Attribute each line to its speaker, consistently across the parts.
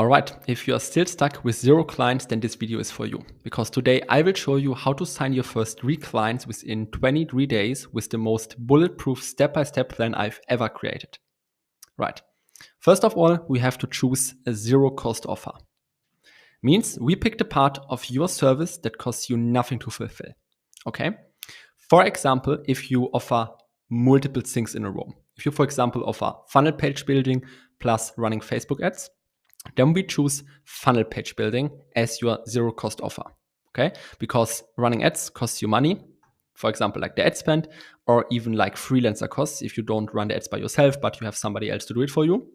Speaker 1: Alright, if you are still stuck with 0 clients, then this video is for you. Because today I will show you how to sign your first 3 clients within 23 days with the most bulletproof step-by-step plan I've ever created. Right. First of all, we have to choose a zero-cost offer. Means we pick the part of your service that costs you nothing to fulfill. Okay? For example, if you offer multiple things in a row. If you, for example, offer funnel page building plus running Facebook ads, then we choose funnel page building as your zero cost offer. Okay? Because running ads costs you money, for example, like the ad spend, or even like freelancer costs if you don't run the ads by yourself, but you have somebody else to do it for you.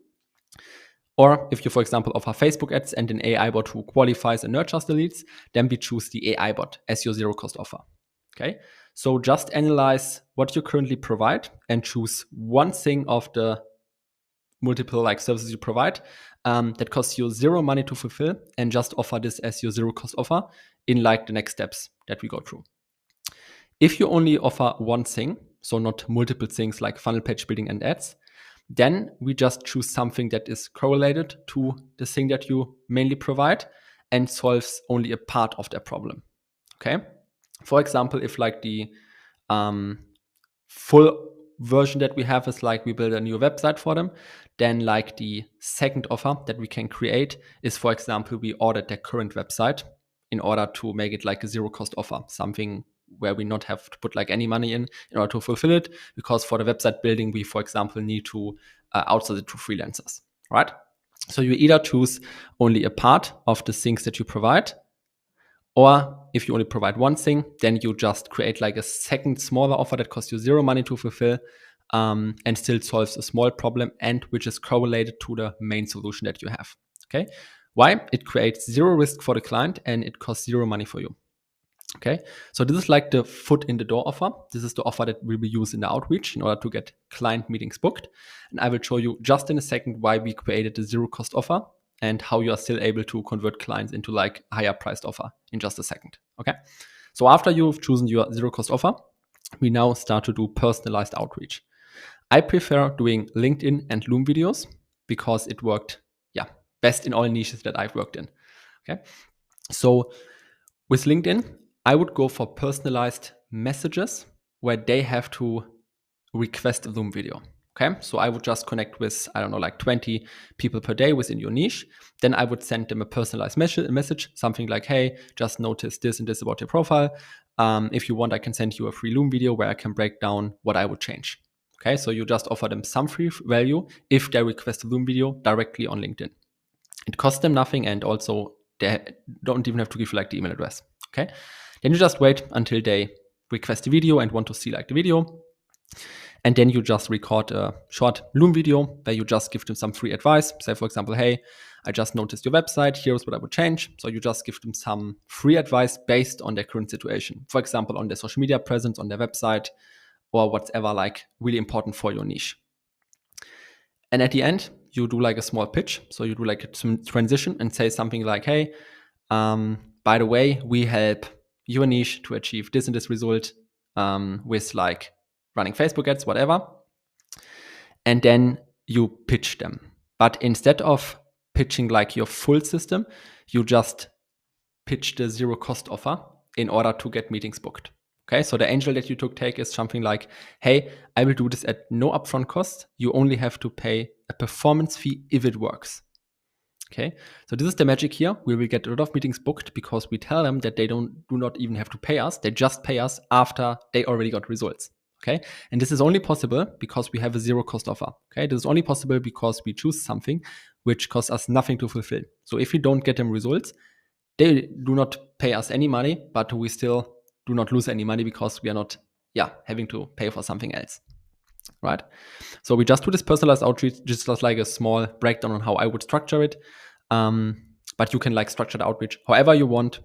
Speaker 1: Or if you, for example, offer Facebook ads and an AI bot who qualifies and nurtures the leads, then we choose the AI bot as your zero cost offer. Okay? So just analyze what you currently provide and choose one thing of the multiple like services you provide that costs you zero money to fulfill, and just offer this as your zero cost offer in like the next steps that we go through. If you only offer one thing, so not multiple things like funnel page building and ads, then we just choose something that is correlated to the thing that you mainly provide and solves only a part of their problem. Okay. For example, if like the full version that we have is like we build a new website for them, then like the second offer that we can create is, for example, we audit their current website in order to make it like a zero cost offer, something where we not have to put like any money in order to fulfill it, because for the website building we, for example, need to outsource it to freelancers, right? So you either choose only a part of the things that you provide, or if you only provide one thing, then you just create like a second smaller offer that costs you zero money to fulfill and still solves a small problem and which is correlated to the main solution that you have. Okay. Why? It creates zero risk for the client and it costs zero money for you. Okay. So this is like the foot in the door offer. This is the offer that will be used in the outreach in order to get client meetings booked. And I will show you just in a second why we created the zero cost offer and how you are still able to convert clients into like higher priced offer in just a second. Okay. So after you've chosen your zero cost offer, we now start to do personalized outreach. I prefer doing LinkedIn and Loom videos because it worked, best in all niches that I've worked in. Okay. So with LinkedIn, I would go for personalized messages where they have to request a Loom video. Okay, so I would just connect with, I don't know, like 20 people per day within your niche. Then I would send them a personalized message, something like, hey, just notice this and this about your profile. If you want, I can send you a free Loom video where I can break down what I would change. Okay, so you just offer them some free value if they request a Loom video directly on LinkedIn. It costs them nothing, and also they don't even have to give you like the email address. Okay, then you just wait until they request a video and want to see like the video. And then you just record a short Loom video where you just give them some free advice. Say, for example, hey, I just noticed your website. Here's what I would change. So you just give them some free advice based on their current situation. For example, on their social media presence, on their website, or whatever like really important for your niche. And at the end, you do like a small pitch. So you do like some transition and say something like, hey, by the way, we help your niche to achieve this and this result with like running Facebook ads, whatever. And then you pitch them. But instead of pitching like your full system, you just pitch the zero cost offer in order to get meetings booked. Okay, so the angel that you take is something like, hey, I will do this at no upfront cost. You only have to pay a performance fee if it works. Okay, so this is the magic here. We will get a lot of meetings booked because we tell them that they do not even have to pay us. They just pay us after they already got results. Okay, and this is only possible because we have a zero cost offer. Okay, this is only possible because we choose something which costs us nothing to fulfill. So if we don't get them results, they do not pay us any money, but we still do not lose any money because we are not, having to pay for something else, right? So we just do this personalized outreach, just like a small breakdown on how I would structure it. But you can like structure the outreach however you want.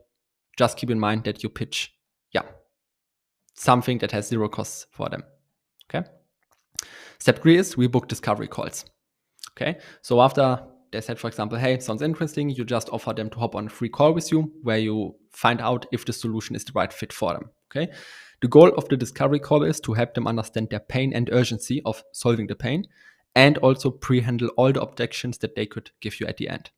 Speaker 1: Just keep in mind that you pitch, something that has zero costs for them. Okay. Step 3 is we book discovery calls. Okay. So after they said, for example, hey, sounds interesting, you just offer them to hop on a free call with you where you find out if the solution is the right fit for them. Okay. The goal of the discovery call is to help them understand their pain and urgency of solving the pain, and also pre-handle all the objections that they could give you at the end.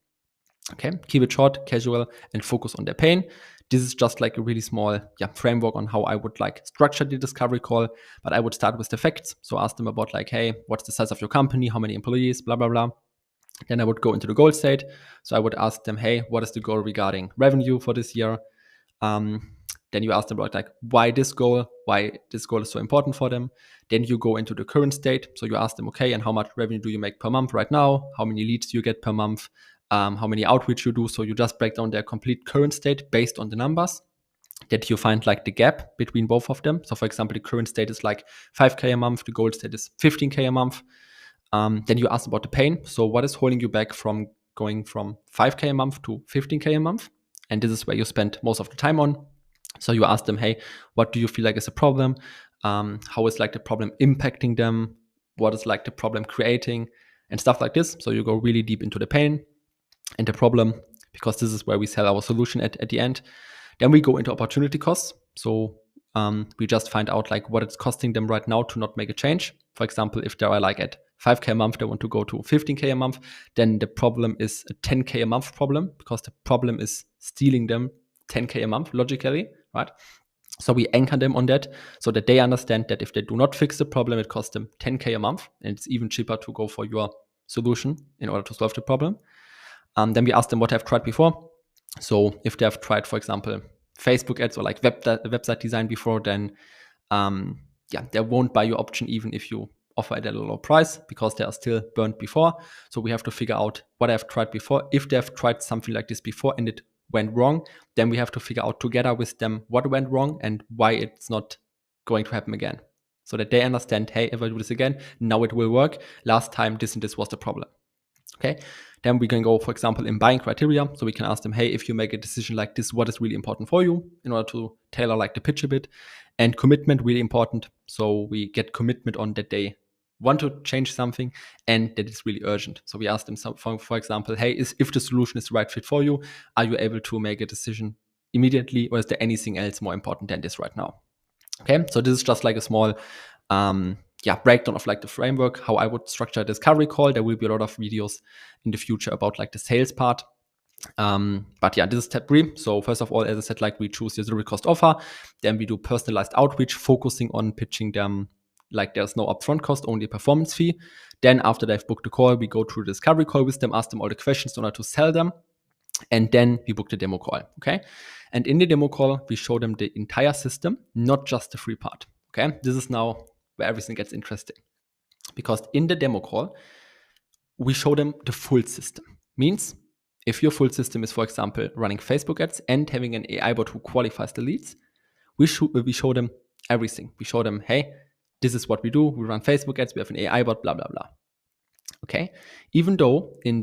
Speaker 1: Okay, keep it short, casual, and focus on their pain. This is just like a really small framework on how I would like structure the discovery call, but I would start with the facts. So ask them about like, hey, what's the size of your company? How many employees? Blah, blah, blah. Then I would go into the goal state. So I would ask them, hey, what is the goal regarding revenue for this year? Then you ask them about like why this goal is so important for them. Then you go into the current state. So you ask them, okay, and how much revenue do you make per month right now? How many leads do you get per month? How many outreach you do. So you just break down their complete current state based on the numbers. That you find like the gap between both of them. So for example, the current state is like 5K a month. The goal state is 15K a month. Then you ask about the pain. So what is holding you back from going from 5K a month to 15K a month? And this is where you spend most of the time on. So you ask them, hey, what do you feel like is a problem? How is like the problem impacting them? What is like the problem creating? And stuff like this. So you go really deep into the pain and the problem, because this is where we sell our solution at the end. Then we go into opportunity costs. So we just find out like what it's costing them right now to not make a change. For example, if they are like at 5K a month, they want to go to 15K a month, then the problem is a 10K a month problem, because the problem is stealing them 10K a month logically, right? So we anchor them on that so that they understand that if they do not fix the problem, it costs them 10K a month, and it's even cheaper to go for your solution in order to solve the problem. Then we ask them what they've tried before. So if they have tried, for example, Facebook ads or like website design before, then they won't buy your option even if you offer at a lower price, because they are still burned before. So we have to figure out what I've tried before. If they have tried something like this before and it went wrong, then we have to figure out together with them what went wrong and why it's not going to happen again. So that they understand, hey, if I do this again, now it will work. Last time this and this was the problem. Okay, then we can go, for example, in buying criteria. So we can ask them, hey, if you make a decision like this, what is really important for you, in order to tailor like the pitch a bit. And commitment, really important. So we get commitment on that they want to change something and that it's really urgent. So we ask them, for example, hey, if the solution is the right fit for you, are you able to make a decision immediately, or is there anything else more important than this right now? Okay, so this is just like a small breakdown of like the framework, how I would structure a discovery call. There will be a lot of videos in the future about like the sales part. But this is step 3. So first of all, as I said, like we choose the zero cost offer. Then we do personalized outreach, focusing on pitching them like there's no upfront cost, only a performance fee. Then after they've booked the call, we go through the discovery call with them, ask them all the questions in order to sell them. And then we book the demo call, okay? And in the demo call, we show them the entire system, not just the free part, okay? This is now where everything gets interesting. Because in the demo call, we show them the full system. Means if your full system is, for example, running Facebook ads and having an AI bot who qualifies the leads, we show them everything. We show them, hey, this is what we do. We run Facebook ads. We have an AI bot, blah, blah, blah. Okay. Even though in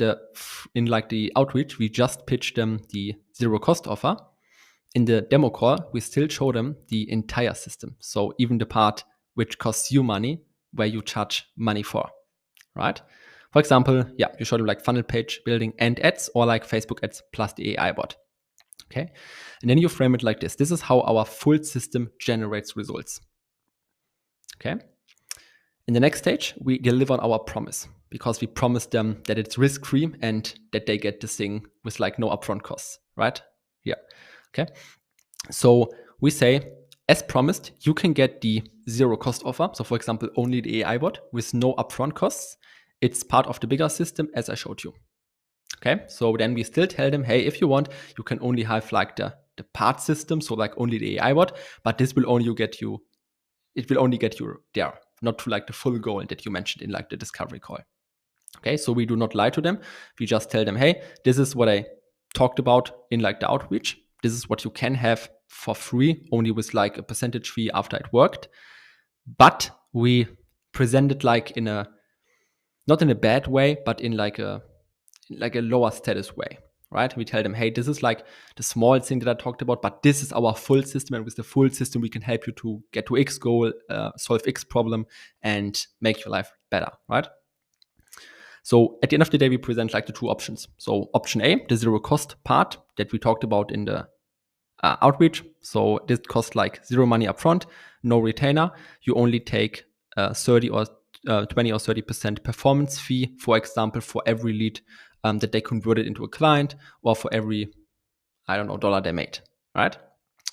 Speaker 1: like the outreach, we just pitched them the zero cost offer, in the demo call, we still show them the entire system. So even the part which costs you money, where you charge money for, right? For example, you show them like funnel page building and ads, or like Facebook ads plus the AI bot. Okay. And then you frame it like this. This is how our full system generates results. Okay. In the next stage, we deliver on our promise, because we promise them that it's risk-free and that they get this thing with like no upfront costs, right? Yeah. Okay. So we say, as promised, you can get the zero cost offer. So for example, only the AI bot with no upfront costs. It's part of the bigger system, as I showed you. Okay. So then we still tell them, hey, if you want, you can only have like the part system. So like only the AI bot, but this will only get you there, not to like the full goal that you mentioned in like the discovery call. Okay, so we do not lie to them. We just tell them, hey, this is what I talked about in like the outreach. This is what you can have for free, only with like a percentage fee after it worked. But we present it like not in a bad way, but in like a lower status way, right? We tell them, hey, this is like the small thing that I talked about, but this is our full system. And with the full system, we can help you to get to X goal, solve X problem, and make your life better, right? So at the end of the day, we present like the 2 options. So option A, the zero cost part that we talked about in the outreach. So this costs like zero money upfront, no retainer. You only take 30 or 20 or 30% performance fee, for example, for every lead that they converted into a client, or for every, I don't know, dollar they made, right?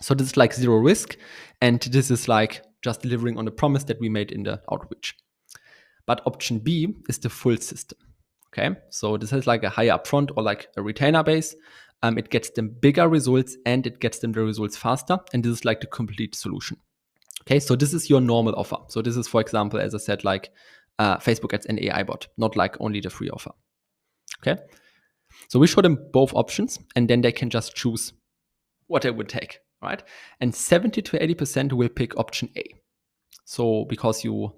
Speaker 1: So this is like zero risk, and this is like just delivering on the promise that we made in the outreach. But option B is the full system. Okay, so this is like a higher upfront or like a retainer base. It gets them bigger results and it gets them the results faster. And this is like the complete solution. Okay, so this is your normal offer. So this is, for example, as I said, like Facebook ads and AI bot, not like only the free offer. Okay, so we show them both options and then they can just choose what they would take, right? And 70 to 80% will pick option A. So because you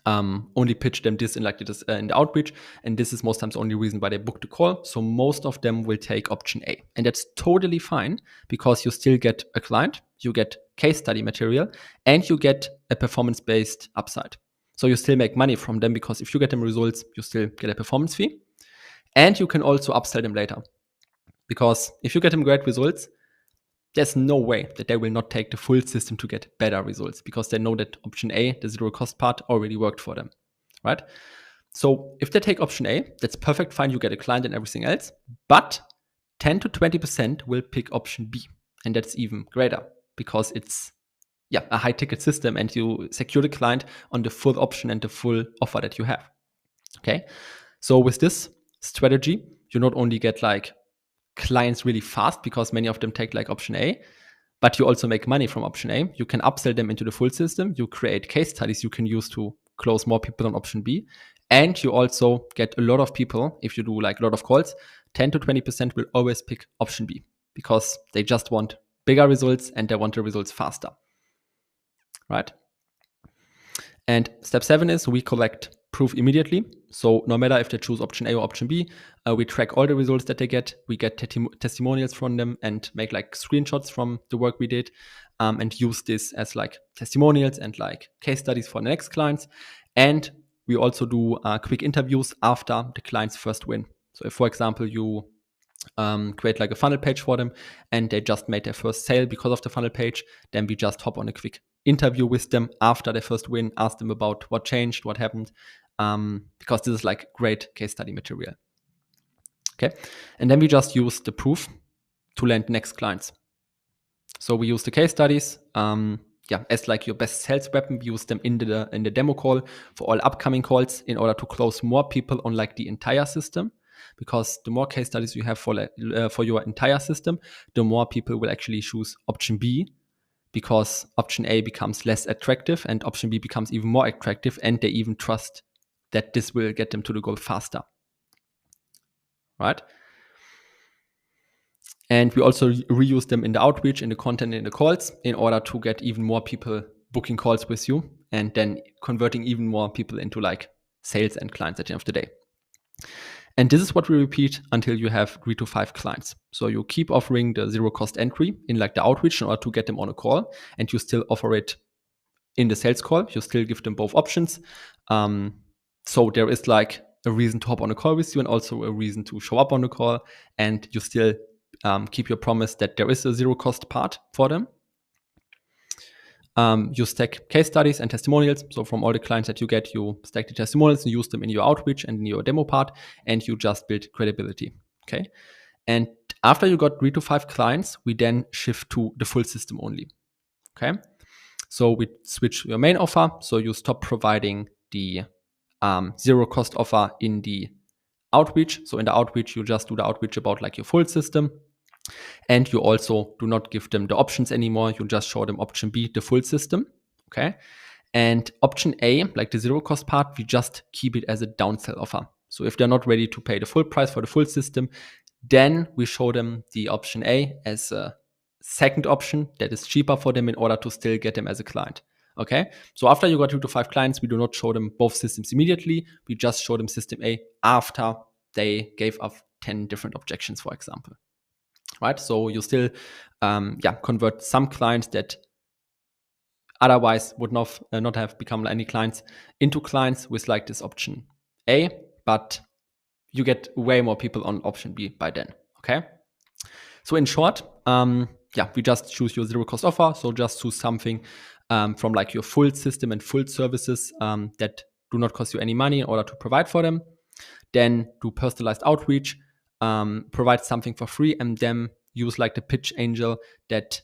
Speaker 1: only pitch them this in like this in the outreach, and this is most times the only reason why they book the call. So most of them will take option A, and that's totally fine because you still get a client, you get case study material, and you get a performance-based upside. So you still make money from them because if you get them results, you still get a performance fee, and you can also upsell them later. Because if you get them great results, there's no way that they will not take the full system to get better results because they know that option A, the zero cost part, already worked for them, right? So if they take option A, that's perfect, fine, you get a client and everything else, but 10 to 20% will pick option B, and that's even greater because it's a high ticket system and you secure the client on the full option and the full offer that you have. Okay, so with this strategy, you not only get like clients really fast because many of them take like option A, but you also make money from option A. You can upsell them into the full system. You create case studies you can use to close more people on option B. And you also get a lot of people, if you do like a lot of calls, 10 to 20% will always pick option B because they just want bigger results and they want the results faster, right? And step 7 is we collect proof immediately. So no matter if they choose option A or option B, we track all the results that they get. We get testimonials from them and make like screenshots from the work we did, and use this as like testimonials and like case studies for the next clients. And we also do quick interviews after the client's first win. So if, for example, you create like a funnel page for them and they just made their first sale because of the funnel page, then we just hop on a quick interview with them after their first win, ask them about what changed, what happened, because this is like great case study material. Okay, and then we just use the proof to land next clients. So we use the case studies as like your best sales weapon. We use them in the demo call for all upcoming calls in order to close more people on like the entire system. Because the more case studies you have for your entire system, the more people will actually choose option B, because option A becomes less attractive and option B becomes even more attractive, and they even trust that this will get them to the goal faster, right? And we also reuse them in the outreach, in the content, in the calls, in order to get even more people booking calls with you and then converting even more people into like sales and clients at the end of the day. And this is what we repeat until you have 3 to 5 clients. So you keep offering the zero cost entry in like the outreach in order to get them on a call, and you still offer it in the sales call. You still give them both options. So there is like a reason to hop on a call with you and also a reason to show up on the call, and you still keep your promise that there is a zero cost part for them. You stack case studies and testimonials. So from all the clients that you get, you stack the testimonials and use them in your outreach and in your demo part, and you just build credibility. Okay. And after you got 3 to 5 clients, we then shift to the full system only. Okay. So we switch your main offer. So you stop providing the zero cost offer in the outreach. So in the outreach, you just do the outreach about like your full system. And you also do not give them the options anymore. You just show them option B, the full system. Okay. And option A, like the zero cost part, we just keep it as a downsell offer. So if they're not ready to pay the full price for the full system, then we show them the option A as a second option that is cheaper for them in order to still get them as a client. Okay. So after you got 2 to 5 clients, we do not show them both systems immediately. We just show them system A after they gave up 10 different objections, for example. Right, so you still convert some clients that otherwise would not have become any clients into clients with like this option A, but you get way more people on option B by then. Okay, so in short, we just choose your zero cost offer. So just choose something from like your full system and full services that do not cost you any money in order to provide for them. then do personalized outreach, provide something for free, and then use like the pitch angel that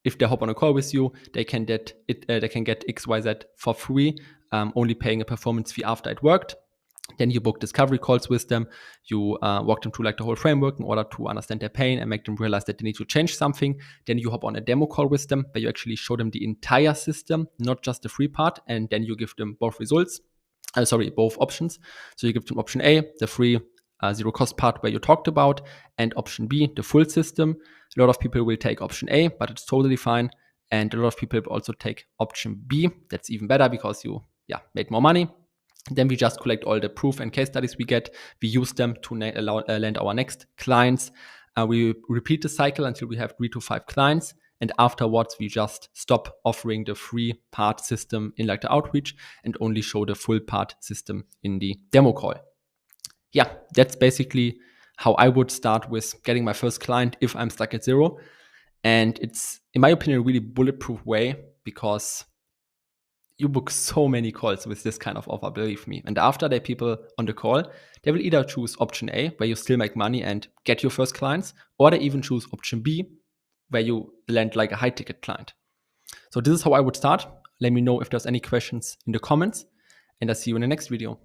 Speaker 1: if they hop on a call with you, they can get XYZ for free, only paying a performance fee after it worked. Then you book discovery calls with them. You walk them through like the whole framework in order to understand their pain and make them realize that they need to change something. Then you hop on a demo call with them where you actually show them the entire system, not just the free part. And then you give them both results. Both options. So you give them option A, the free zero cost part where you talked about, and option B, the full system. A lot of people will take option A, but it's totally fine. And a lot of people will also take option B. That's even better because you made more money. Then we just collect all the proof and case studies we get. We use them to land our next clients. We repeat the cycle until we have 3 to 5 clients. And afterwards, we just stop offering the free part system in like the outreach and only show the full part system in the demo call. Yeah, that's basically how I would start with getting my first client if I'm stuck at zero. And it's, in my opinion, a really bulletproof way because you book so many calls with this kind of offer, believe me. And after the people on the call, they will either choose option A, where you still make money and get your first clients, or they even choose option B, where you land like a high ticket client. So this is how I would start. Let me know if there's any questions in the comments, and I'll see you in the next video.